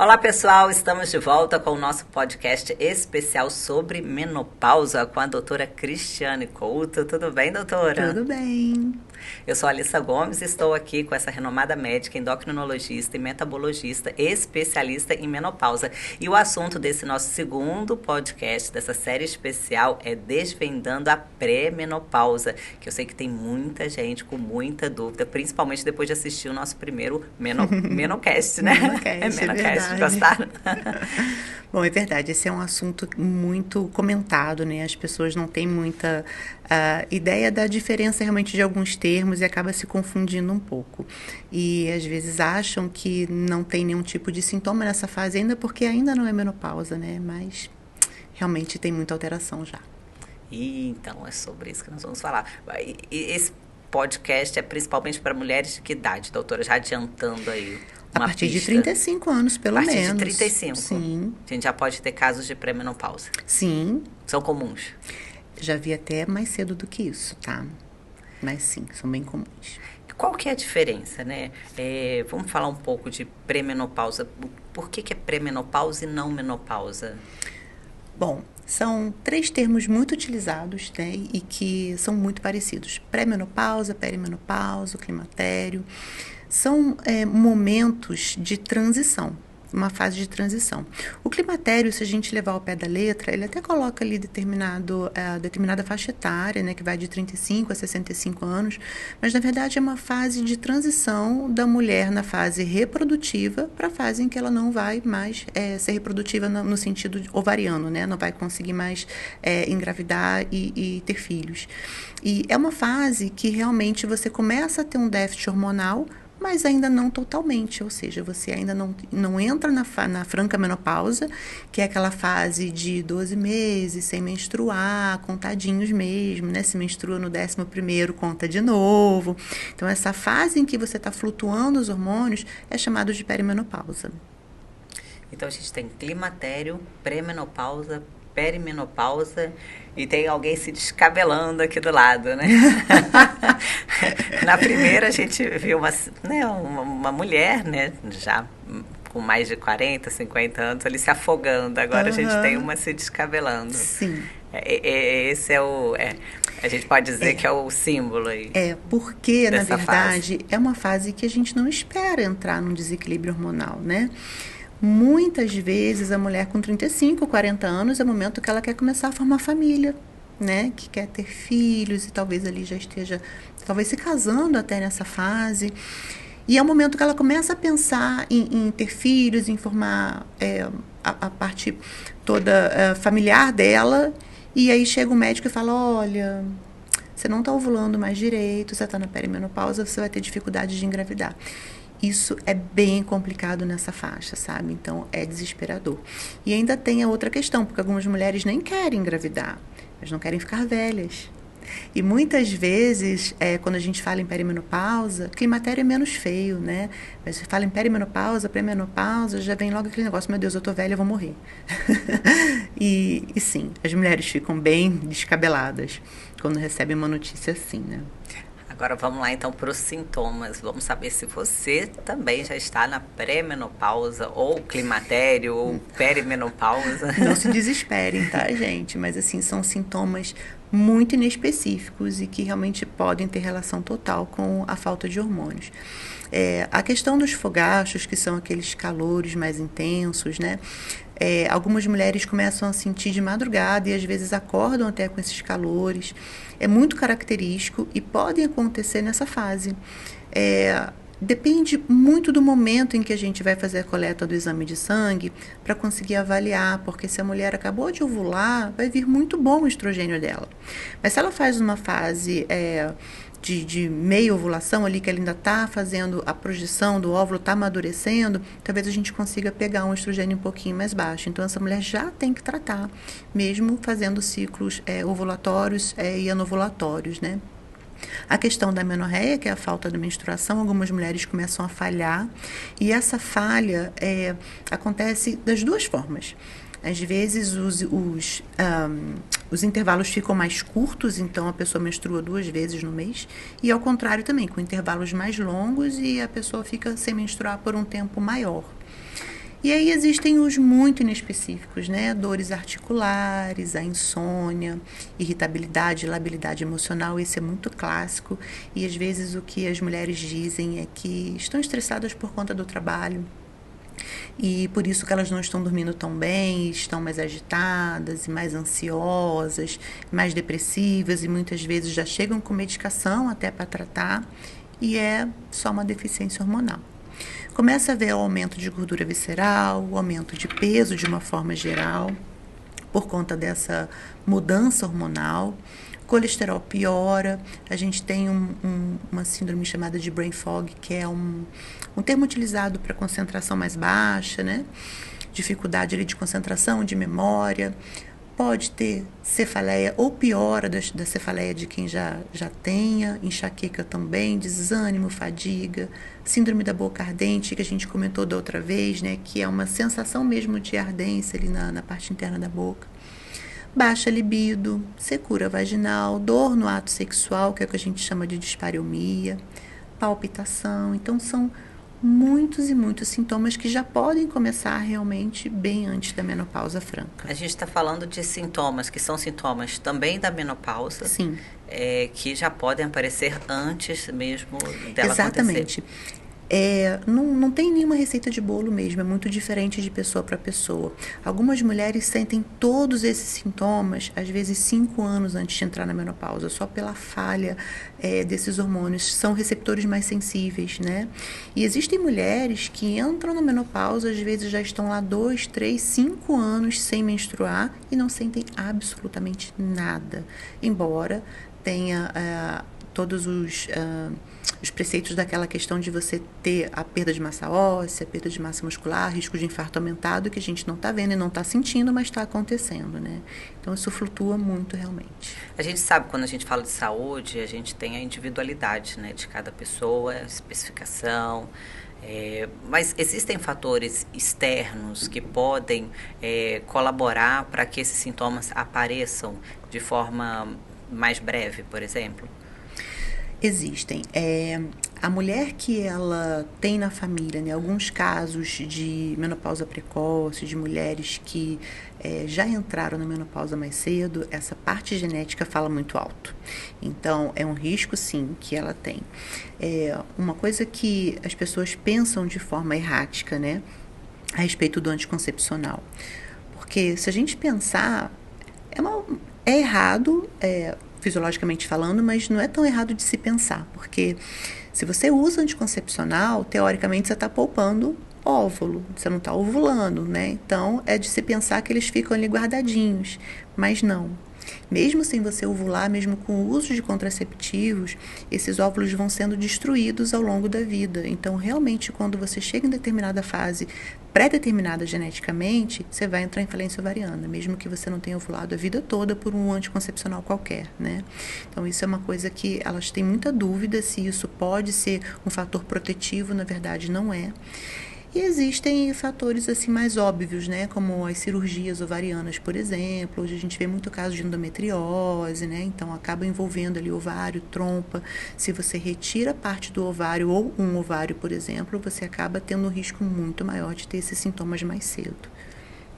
Olá pessoal, estamos de volta com o nosso podcast especial sobre menopausa com a doutora Cristiane Couto. Tudo bem, doutora? Tudo bem. Eu sou a Alissa Gomes e estou aqui com essa renomada médica, endocrinologista e metabologista, especialista em menopausa. E o assunto desse nosso segundo podcast, dessa série especial, é Desvendando a Pré-Menopausa, que eu sei que tem muita gente com muita dúvida, principalmente depois de assistir o nosso primeiro Menocast, né? Menocast, gostaram? Bom, é verdade, esse é um assunto muito comentado, né? As pessoas não têm muita ideia da diferença realmente de alguns termos e acaba se confundindo um pouco. E às vezes acham que não tem nenhum tipo de sintoma nessa fase ainda porque ainda não é menopausa, né? Mas realmente tem muita alteração já. E então é sobre isso que nós vamos falar. Esse podcast é principalmente para mulheres de que idade, doutora? Já adiantando aí. A partir de 35 anos, pelo menos. A partir de 35? Sim. A gente já pode ter casos de pré-menopausa? Sim. São comuns? Já vi até mais cedo do que isso, tá? Mas sim, são bem comuns. Qual que é a diferença, né? Vamos falar um pouco de pré-menopausa. Por que é pré-menopausa e não menopausa? Bom, são 3 termos muito utilizados, né, e que são muito parecidos. Pré-menopausa, perimenopausa, climatério. São momentos de transição, uma fase de transição. O climatério, se a gente levar ao pé da letra, ele até coloca ali determinada faixa etária, né, que vai de 35 a 65 anos, mas na verdade é uma fase de transição da mulher na fase reprodutiva para a fase em que ela não vai mais ser reprodutiva no sentido ovariano, né, não vai conseguir mais engravidar e ter filhos. E é uma fase que realmente você começa a ter um déficit hormonal, mas ainda não totalmente, ou seja, você ainda não entra na franca menopausa, que é aquela fase de 12 meses, sem menstruar, contadinhos mesmo, né? Se menstrua no 11º, conta de novo. Então, essa fase em que você está flutuando os hormônios é chamado de perimenopausa. Então, a gente tem climatério, pré-menopausa, perimenopausa e tem alguém se descabelando aqui do lado, né? Na primeira a gente viu uma mulher, né, já com mais de 40, 50 anos, ali se afogando. Agora a gente tem uma se descabelando. Sim. Esse a gente pode dizer que é o símbolo aí. Porque, na verdade, é uma fase que a gente não espera entrar num desequilíbrio hormonal, né? Muitas vezes a mulher com 35, 40 anos é o momento que ela quer começar a formar família, né? Que quer ter filhos e talvez ali já esteja, talvez se casando até nessa fase. E é o momento que ela começa a pensar em ter filhos, em formar a parte toda familiar dela. E aí chega o médico e fala, olha, você não está ovulando mais direito, você está na perimenopausa, você vai ter dificuldade de engravidar. Isso é bem complicado nessa faixa, sabe? Então, é desesperador. E ainda tem a outra questão, porque algumas mulheres nem querem engravidar, mas não querem ficar velhas. E muitas vezes, quando a gente fala em perimenopausa, climatério é menos feio, né? Mas se fala em perimenopausa, pré-menopausa, já vem logo aquele negócio, meu Deus, eu tô velha, eu vou morrer. e sim, as mulheres ficam bem descabeladas quando recebem uma notícia assim, né? Agora vamos lá então para os sintomas. Vamos saber se você também já está na pré-menopausa, ou climatério, ou perimenopausa. Não se desesperem, tá, gente? Mas assim, são sintomas muito inespecíficos e que realmente podem ter relação total com a falta de hormônios. A questão dos fogachos, que são aqueles calores mais intensos, né? Algumas mulheres começam a sentir de madrugada e às vezes acordam até com esses calores. É muito característico e podem acontecer nessa fase. Depende muito do momento em que a gente vai fazer a coleta do exame de sangue para conseguir avaliar, porque se a mulher acabou de ovular, vai vir muito bom o estrogênio dela. Mas se ela faz uma fase de meia ovulação ali, que ela ainda está fazendo a projeção do óvulo, está amadurecendo, talvez a gente consiga pegar um estrogênio um pouquinho mais baixo. Então, essa mulher já tem que tratar, mesmo fazendo ciclos ovulatórios e anovulatórios, né? A questão da amenorreia, que é a falta de menstruação, algumas mulheres começam a falhar, e essa falha acontece das duas formas. Às vezes os intervalos ficam mais curtos, então a pessoa menstrua 2 vezes no mês, e ao contrário também, com intervalos mais longos e a pessoa fica sem menstruar por um tempo maior. E aí existem os muito inespecíficos, né? Dores articulares, a insônia, irritabilidade, labilidade emocional, esse é muito clássico. E às vezes o que as mulheres dizem é que estão estressadas por conta do trabalho. E por isso que elas não estão dormindo tão bem, estão mais agitadas e mais ansiosas, mais depressivas e muitas vezes já chegam com medicação até para tratar e é só uma deficiência hormonal. Começa a haver o aumento de gordura visceral, o aumento de peso de uma forma geral, por conta dessa mudança hormonal. O colesterol piora, a gente tem uma síndrome chamada de brain fog, que é um termo utilizado para concentração mais baixa, né? Dificuldade ali de concentração, de memória. Pode ter cefaleia ou piora da cefaleia de quem já tenha, enxaqueca também, desânimo, fadiga, síndrome da boca ardente, que a gente comentou da outra vez, né, que é uma sensação mesmo de ardência ali na parte interna da boca. Baixa libido, secura vaginal, dor no ato sexual, que é o que a gente chama de dispareunia, palpitação. Então, são muitos e muitos sintomas que já podem começar realmente bem antes da menopausa franca. A gente está falando de sintomas que são sintomas também da menopausa. Sim. Que já podem aparecer antes mesmo dela Exatamente. acontecer. Não tem nenhuma receita de bolo mesmo, é muito diferente de pessoa para pessoa. Algumas mulheres sentem todos esses sintomas, às vezes 5 anos antes de entrar na menopausa, só pela falha desses hormônios. São receptores mais sensíveis, né? E existem mulheres que entram na menopausa, às vezes já estão lá 2, 3, 5 anos sem menstruar e não sentem absolutamente nada, embora tenha todos os preceitos daquela questão de você ter a perda de massa óssea, a perda de massa muscular, risco de infarto aumentado, que a gente não está vendo e não está sentindo, mas está acontecendo, né? Então, isso flutua muito realmente. A gente sabe, quando a gente fala de saúde, a gente tem a individualidade, né, de cada pessoa, a especificação, mas existem fatores externos que podem colaborar para que esses sintomas apareçam de forma mais breve, por exemplo? Existem. A mulher que ela tem na família, né, alguns casos de menopausa precoce, de mulheres que já entraram na menopausa mais cedo, essa parte genética fala muito alto. Então, é um risco, sim, que ela tem. Uma coisa que as pessoas pensam de forma errática, né, a respeito do anticoncepcional. Porque se a gente pensar, é errado, fisiologicamente falando, mas não é tão errado de se pensar, porque se você usa anticoncepcional, teoricamente você está poupando óvulo, você não está ovulando, né? Então, é de se pensar que eles ficam ali guardadinhos, mas não. Mesmo sem você ovular, mesmo com o uso de contraceptivos, esses óvulos vão sendo destruídos ao longo da vida. Então, realmente, quando você chega em determinada fase pré-determinada geneticamente, você vai entrar em falência ovariana, mesmo que você não tenha ovulado a vida toda por um anticoncepcional qualquer, né? Então, isso é uma coisa que elas têm muita dúvida se isso pode ser um fator protetivo, na verdade não é. E existem fatores assim mais óbvios, né, como as cirurgias ovarianas, por exemplo. Hoje a gente vê muito caso de endometriose, né, então acaba envolvendo ali ovário, trompa. Se você retira parte do ovário ou um ovário, por exemplo, você acaba tendo um risco muito maior de ter esses sintomas mais cedo.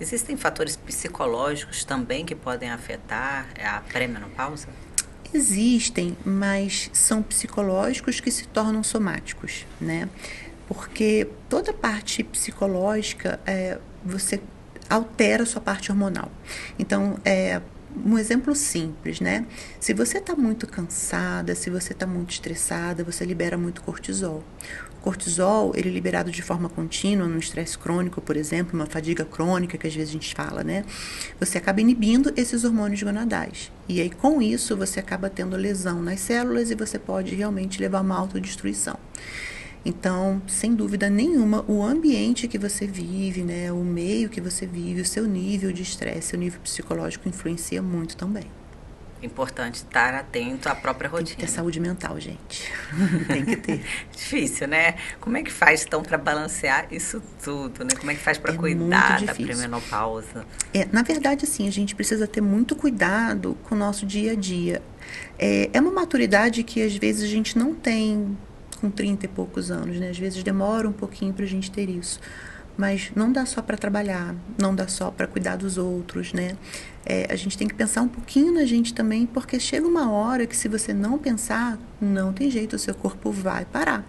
Existem fatores psicológicos também que podem afetar a pré-menopausa? Existem, mas são psicológicos que se tornam somáticos, né? Porque toda parte psicológica, você altera a sua parte hormonal. Então, um exemplo simples, né? Se você está muito cansada, se você está muito estressada, você libera muito cortisol. O cortisol, ele é liberado de forma contínua, no estresse crônico, por exemplo, uma fadiga crônica, que às vezes a gente fala, né? Você acaba inibindo esses hormônios gonadais. E aí, com isso, você acaba tendo lesão nas células e você pode realmente levar a uma autodestruição. Então, sem dúvida nenhuma, o ambiente que você vive, né, o meio que você vive, o seu nível de estresse, seu nível psicológico influencia muito também. Importante estar atento à própria rotina. Tem que ter saúde mental, gente. Tem que ter. Difícil, né? Como é que faz, então, para balancear isso tudo, né? Como é que faz para cuidar da pré-menopausa? Na verdade, assim, a gente precisa ter muito cuidado com o nosso dia a dia. É uma maturidade que, às vezes, a gente não tem com 30 e poucos anos, né? Às vezes demora um pouquinho para a gente ter isso. mas não dá só para trabalhar, não dá só para cuidar dos outros, né? A gente tem que pensar um pouquinho na gente também, porque chega uma hora que se você não pensar, não tem jeito, o seu corpo vai parar.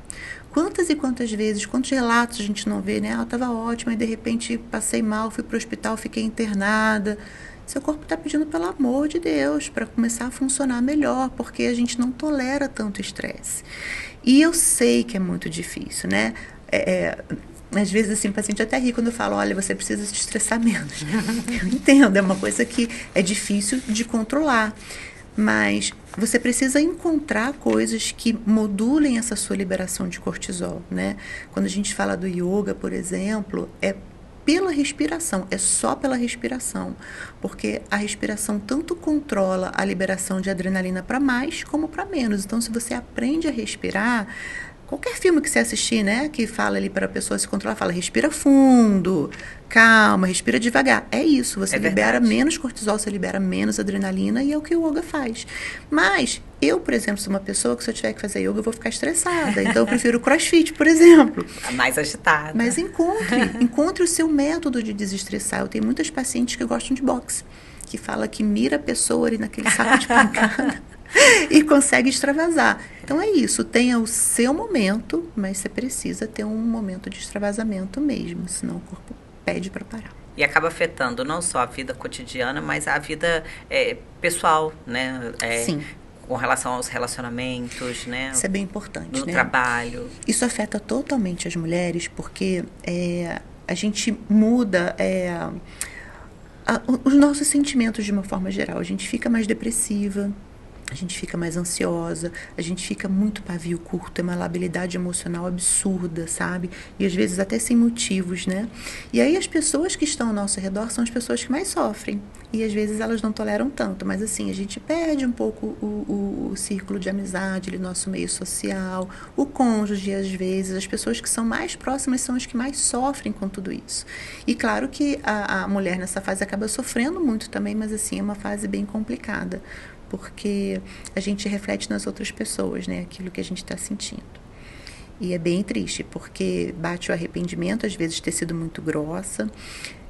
Quantas e quantas vezes, quantos relatos a gente não vê, né? Eu estava ótima e de repente passei mal, fui para o hospital, fiquei internada. Seu corpo está pedindo, pelo amor de Deus, para começar a funcionar melhor, porque a gente não tolera tanto estresse. E eu sei que é muito difícil, né? Às vezes, assim, o paciente até ri quando eu falo, olha, você precisa se estressar menos. Eu entendo, é uma coisa que é difícil de controlar. Mas você precisa encontrar coisas que modulem essa sua liberação de cortisol, né? Quando a gente fala do yoga, por exemplo, é pela respiração, é só pela respiração, porque a respiração tanto controla a liberação de adrenalina para mais como para menos. Então, se você aprende a respirar, qualquer filme que você assistir, né, que fala ali para a pessoa se controlar, fala respira fundo, calma, respira devagar. É isso, você libera menos cortisol, você libera menos adrenalina e é o que o yoga faz. Mas eu, por exemplo, sou uma pessoa que se eu tiver que fazer yoga eu vou ficar estressada. Então eu prefiro o crossfit, por exemplo. Mais agitada. Mas encontre o seu método de desestressar. Eu tenho muitas pacientes que gostam de boxe, que fala que mira a pessoa ali naquele saco de pancada e consegue extravasar. Então é isso, tenha o seu momento, mas você precisa ter um momento de extravasamento mesmo, senão o corpo pede para parar. E acaba afetando não só a vida cotidiana, mas a vida pessoal, né? Sim. Com relação aos relacionamentos, né? Isso é bem importante, no né? trabalho. Isso afeta totalmente as mulheres, porque a gente muda os nossos sentimentos de uma forma geral. A gente fica mais depressiva, a gente fica mais ansiosa, a gente fica muito pavio curto, é uma labilidade emocional absurda, sabe? E às vezes até sem motivos, né? E aí as pessoas que estão ao nosso redor são as pessoas que mais sofrem. E às vezes elas não toleram tanto, mas assim, a gente perde um pouco o círculo de amizade, nosso meio social, o cônjuge às vezes, as pessoas que são mais próximas são as que mais sofrem com tudo isso. E claro que a mulher nessa fase acaba sofrendo muito também, mas assim, é uma fase bem complicada, porque a gente reflete nas outras pessoas, né, aquilo que a gente está sentindo. E é bem triste, porque bate o arrependimento, às vezes ter sido muito grossa,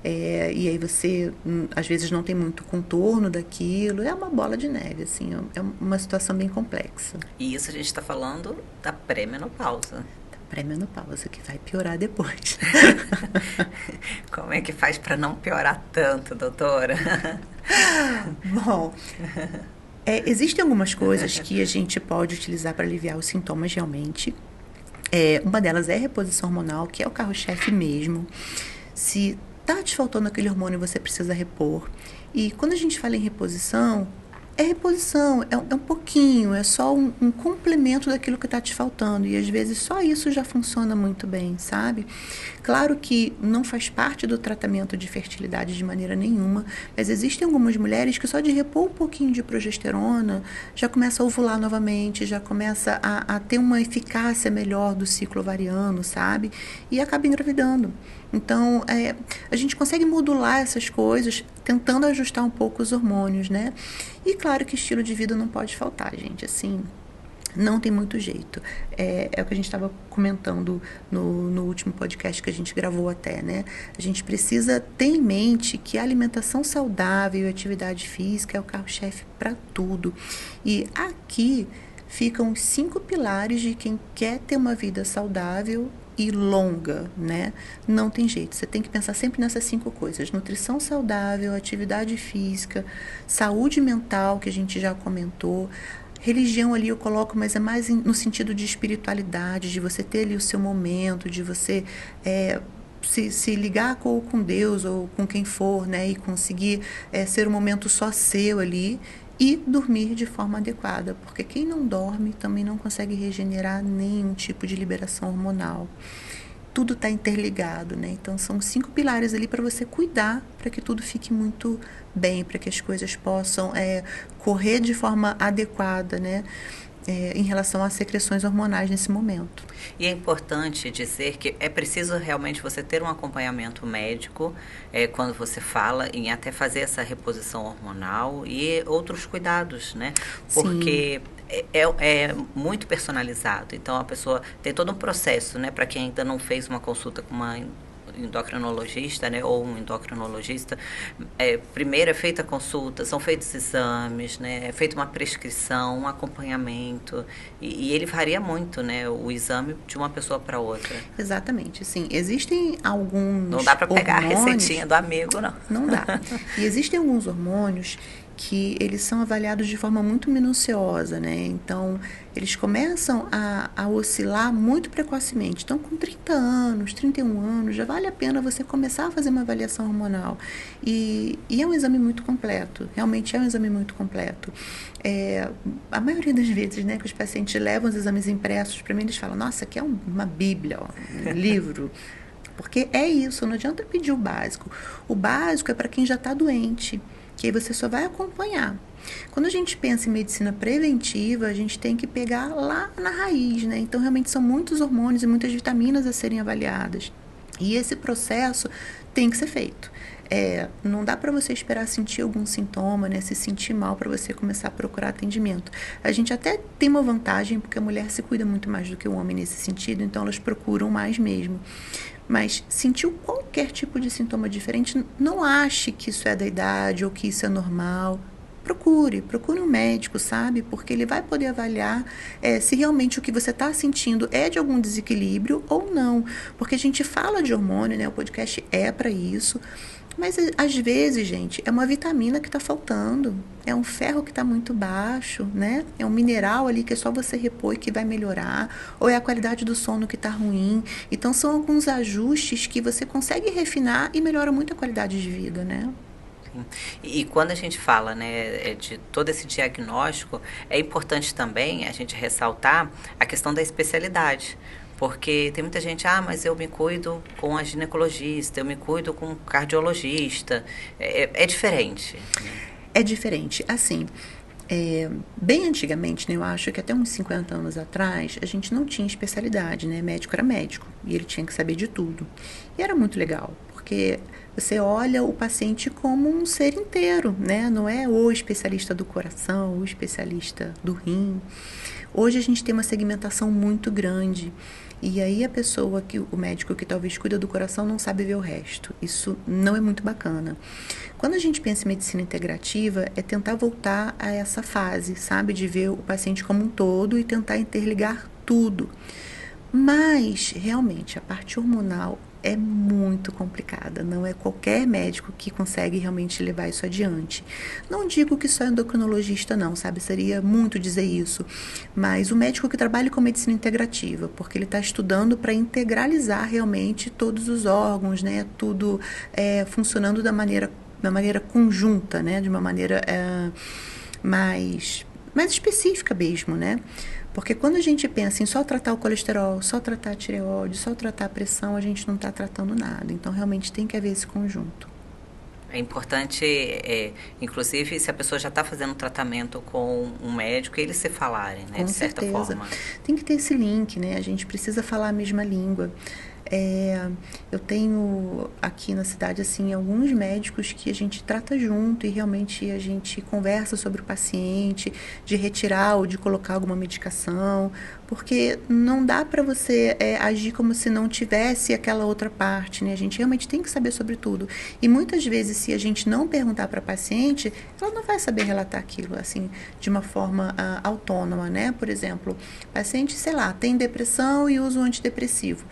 e aí você, às vezes, não tem muito contorno daquilo. É uma bola de neve, assim, é uma situação bem complexa. E isso a gente está falando da pré-menopausa. Da pré-menopausa, que vai piorar depois. Como é que faz para não piorar tanto, doutora? Bom... existem algumas coisas que a gente pode utilizar para aliviar os sintomas realmente. Uma delas é a reposição hormonal, que é o carro-chefe mesmo. Se está te faltando aquele hormônio, você precisa repor. E quando a gente fala em reposição, é um pouquinho, é só um complemento daquilo que está te faltando. E às vezes só isso já funciona muito bem, sabe? Claro que não faz parte do tratamento de fertilidade de maneira nenhuma, mas existem algumas mulheres que só de repor um pouquinho de progesterona já começa a ovular novamente, já começa a ter uma eficácia melhor do ciclo ovariano, sabe? E acaba engravidando. Então, a gente consegue modular essas coisas, tentando ajustar um pouco os hormônios, né? E claro que estilo de vida não pode faltar, gente, assim... Não tem muito jeito. É o que a gente estava comentando no último podcast que a gente gravou até, né? A gente precisa ter em mente que a alimentação saudável e a atividade física é o carro-chefe para tudo. E aqui ficam os 5 pilares de quem quer ter uma vida saudável e longa, né? Não tem jeito. Você tem que pensar sempre nessas 5 coisas. Nutrição saudável, atividade física, saúde mental, que a gente já comentou. Religião ali eu coloco, mas é mais no sentido de espiritualidade, de você ter ali o seu momento, de você se ligar com Deus ou com quem for, né? E conseguir ser um momento só seu ali e dormir de forma adequada, porque quem não dorme também não consegue regenerar nenhum tipo de liberação hormonal. Tudo está interligado, né? Então são 5 pilares ali para você cuidar, para que tudo fique muito bem, para que as coisas possam correr de forma adequada, né? Em relação às secreções hormonais nesse momento. E é importante dizer que é preciso realmente você ter um acompanhamento médico quando você fala em até fazer essa reposição hormonal e outros cuidados, né? Porque é muito personalizado. Então, a pessoa tem todo um processo, né? Para quem ainda não fez uma consulta com uma endocrinologista, né, ou um endocrinologista, primeiro é feita a consulta, são feitos exames, né, é feita uma prescrição, um acompanhamento, e ele varia muito, né, o exame de uma pessoa para outra. Exatamente, sim. Existem alguns Não dá para pegar hormônios, a receitinha do amigo, não. Não dá. E existem alguns hormônios que eles são avaliados de forma muito minuciosa, né? Então, eles começam a oscilar muito precocemente. Então, com 30 anos, 31 anos, já vale a pena você começar a fazer uma avaliação hormonal. E é um exame muito completo, realmente é um exame muito completo. A maioria das vezes, né, que os pacientes levam os exames impressos para mim, eles falam, nossa, aqui é uma bíblia, ó, um livro. Porque é isso, não adianta pedir o básico. O básico é para quem já está doente, que aí você só vai acompanhar. Quando a gente pensa em medicina preventiva, a gente tem que pegar lá na raiz, né? Então, realmente são muitos hormônios e muitas vitaminas a serem avaliadas. E esse processo tem que ser feito. Não dá para você esperar sentir algum sintoma, né? Se sentir mal para você começar a procurar atendimento. A gente até tem uma vantagem, porque a mulher se cuida muito mais do que o homem nesse sentido, então elas procuram mais mesmo. Mas sentiu qualquer tipo de sintoma diferente, não ache que isso é da idade ou que isso é normal. Procure um médico, sabe? Porque ele vai poder avaliar se realmente o que você está sentindo é de algum desequilíbrio ou não. Porque a gente fala de hormônio, né? O podcast é para isso. Mas, às vezes, gente, é uma vitamina que está faltando. É um ferro que está muito baixo, né? É um mineral ali que é só você repor e que vai melhorar. Ou é a qualidade do sono que está ruim. Então, são alguns ajustes que você consegue refinar e melhora muito a qualidade de vida, né? E quando a gente fala, né, de todo esse diagnóstico, é importante também a gente ressaltar a questão da especialidade. Porque tem muita gente, mas eu me cuido com a ginecologista, eu me cuido com o cardiologista. É diferente. É diferente. Assim, bem antigamente, né, eu acho que até uns 50 anos atrás, a gente não tinha especialidade, né? Médico era médico e ele tinha que saber de tudo. E era muito legal, porque você olha o paciente como um ser inteiro, né? Não é o especialista do coração, o especialista do rim. Hoje a gente tem uma segmentação muito grande. E aí o médico que talvez cuida do coração não sabe ver o resto. Isso não é muito bacana. Quando a gente pensa em medicina integrativa, é tentar voltar a essa fase, sabe? De ver o paciente como um todo e tentar interligar tudo. Mas, realmente, a parte hormonal é muito complicada. Não é qualquer médico que consegue realmente levar isso adiante. Não digo que só endocrinologista não, sabe? Seria muito dizer isso. Mas o médico que trabalha com medicina integrativa, porque ele está estudando para integralizar realmente todos os órgãos, né? Tudo funcionando da maneira conjunta, né? De uma maneira mais específica mesmo, né? Porque quando a gente pensa em só tratar o colesterol, só tratar a tireoide, só tratar a pressão, a gente não está tratando nada. Então, realmente tem que haver esse conjunto. É importante, inclusive, se a pessoa já está fazendo tratamento com um médico, eles se falarem, né? Com de certa certeza. forma. Tem que ter esse link, né? A gente precisa falar a mesma língua. Eu tenho aqui na cidade assim alguns médicos que a gente trata junto e realmente a gente conversa sobre o paciente, de retirar ou de colocar alguma medicação, porque não dá para você agir como se não tivesse aquela outra parte, né? A gente realmente tem que saber sobre tudo. E muitas vezes, se a gente não perguntar para a paciente, ela não vai saber relatar aquilo assim de uma forma autônoma, né? Por exemplo, paciente, sei lá, tem depressão e usa um antidepressivo.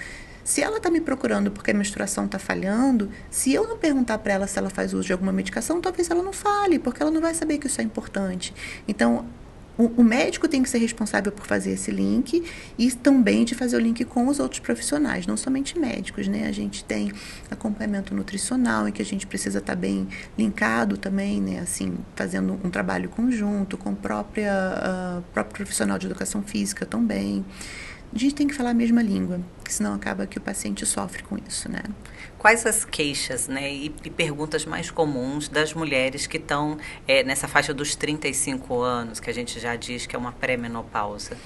Se ela está me procurando porque a menstruação está falhando, se eu não perguntar para ela se ela faz uso de alguma medicação, talvez ela não fale, porque ela não vai saber que isso é importante. Então, o médico tem que ser responsável por fazer esse link e também de fazer o link com os outros profissionais, não somente médicos, né? A gente tem acompanhamento nutricional, em que a gente precisa estar bem linkado também, né? Assim, fazendo um trabalho conjunto com o próprio profissional de educação física também. A gente tem que falar a mesma língua, senão acaba que o paciente sofre com isso, né? Quais as queixas, né, e perguntas mais comuns das mulheres que estão nessa faixa dos 35 anos, que a gente já diz que é uma pré-menopausa?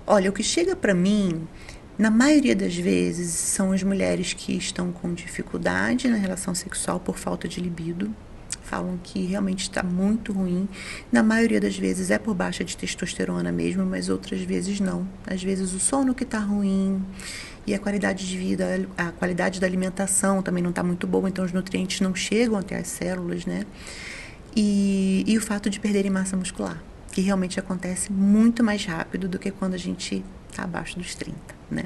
Olha, o que chega para mim, na maioria das vezes, são as mulheres que estão com dificuldade na relação sexual por falta de libido. falam que realmente está muito ruim. Na maioria das vezes é por baixa de testosterona mesmo, mas outras vezes não. Às vezes o sono que está ruim e a qualidade de vida, a qualidade da alimentação também não está muito boa, então os nutrientes não chegam até as células, né? E o fato de perderem massa muscular, que realmente acontece muito mais rápido do que quando a gente está abaixo dos 30, né?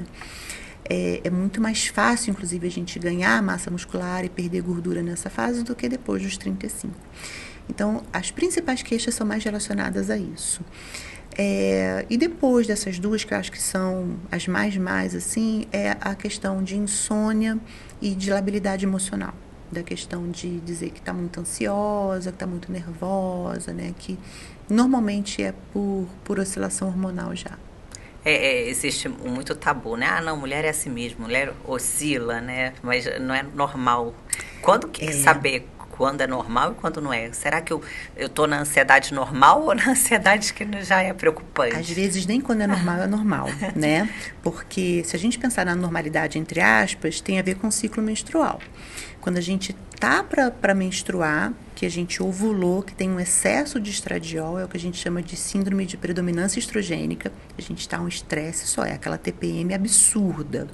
É muito mais fácil, inclusive, a gente ganhar massa muscular e perder gordura nessa fase do que depois dos 35. Então, as principais queixas são mais relacionadas a isso. E depois dessas duas, que eu acho que são as mais assim, é a questão de insônia e de labilidade emocional. Da questão de dizer que está muito ansiosa, que está muito nervosa, né? Que normalmente é por oscilação hormonal já. Existe muito tabu, né? Ah, não, mulher é assim mesmo, mulher oscila, né? Mas não é normal. Quando saber quando é normal e quando não é? Será que eu tô na ansiedade normal ou na ansiedade que já é preocupante? Às vezes nem quando é normal, né? Porque se a gente pensar na normalidade, entre aspas, tem a ver com o ciclo menstrual. Quando a gente tá para menstruar, que a gente ovulou, que tem um excesso de estradiol, é o que a gente chama de síndrome de predominância estrogênica. A gente está um estresse só, é aquela TPM absurda.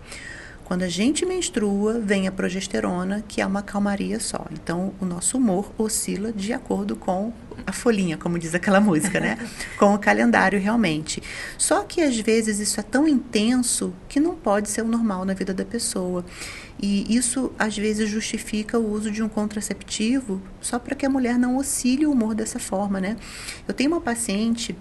Quando a gente menstrua, vem a progesterona, que é uma calmaria só. Então, o nosso humor oscila de acordo com a folhinha, como diz aquela música, né? Com o calendário, realmente. Só que, às vezes, isso é tão intenso que não pode ser o normal na vida da pessoa. E isso, às vezes, justifica o uso de um contraceptivo só para que a mulher não oscile o humor dessa forma, né? Eu tenho uma paciente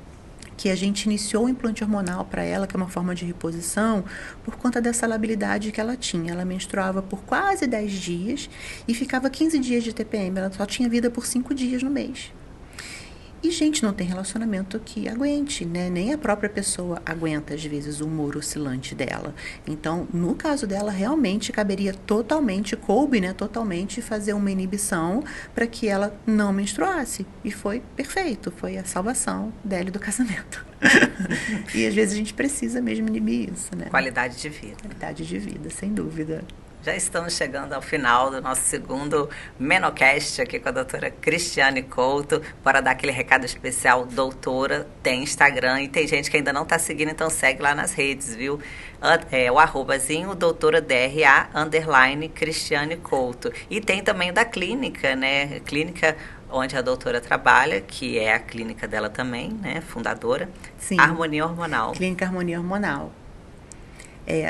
que a gente iniciou o implante hormonal para ela, que é uma forma de reposição, por conta dessa labilidade que ela tinha. Ela menstruava por quase 10 dias e ficava 15 dias de TPM. Ela só tinha vida por 5 dias no mês. E, gente, não tem relacionamento que aguente, né? Nem a própria pessoa aguenta, às vezes, o humor oscilante dela. Então, no caso dela, realmente caberia coube, né? Totalmente fazer uma inibição para que ela não menstruasse. E foi perfeito, foi a salvação dela e do casamento. E, às vezes, a gente precisa mesmo inibir isso, né? Qualidade de vida. Qualidade de vida, sem dúvida. Já estamos chegando ao final do nosso segundo Menocast aqui com a doutora Cristiane Couto. Para dar aquele recado especial, doutora, tem Instagram e tem gente que ainda não está seguindo, então segue lá nas redes, viu? O arrobazinho, doutora DRA, _ Cristiane Couto. E tem também o da clínica, né? Clínica onde a doutora trabalha, que é a clínica dela também, né? Fundadora. Sim. Harmonia Hormonal. Clínica Harmonia Hormonal.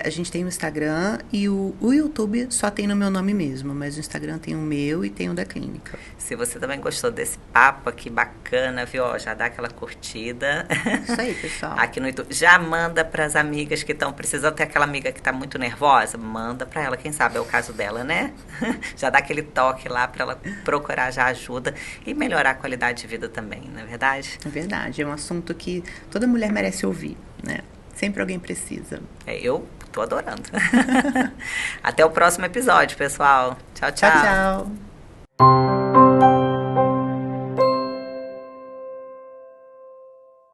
A gente tem o Instagram e o YouTube só tem no meu nome mesmo, mas o Instagram tem o meu e tem o da clínica. Se você também gostou desse papo aqui bacana, viu? Ó, já dá aquela curtida. Isso aí, pessoal. Aqui no YouTube. Já manda para as amigas que estão precisando. Tem aquela amiga que está muito nervosa, manda para ela, quem sabe é o caso dela, né? Já dá aquele toque lá para ela procurar já ajuda e melhorar a qualidade de vida também, não é verdade? É verdade, é um assunto que toda mulher merece ouvir, né? Sempre alguém precisa. Eu tô adorando. Até o próximo episódio, pessoal. Tchau, tchau. Tchau, tchau.